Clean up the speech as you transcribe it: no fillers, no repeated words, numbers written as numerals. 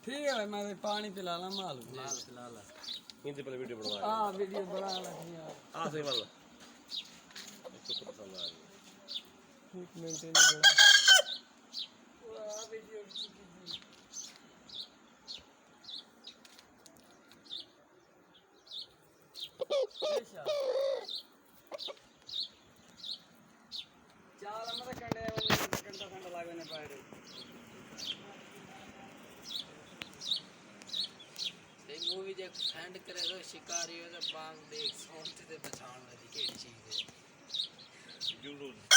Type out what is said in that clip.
ठीक है मैं पानी पिला ला माल पिला ला हिंदी पर वीडियो बनवा हां वीडियो बना ला यार सही वाला इसको पसंद आ रही एक मिनट नहीं बड़ा वाह वीडियो చాలా మంది కంటే గంట లాగానే పాడు मूवी जे सेंड करे तो शिकारी हो तो बांग देख सोच ते पहचान ली केड़ी चीज है है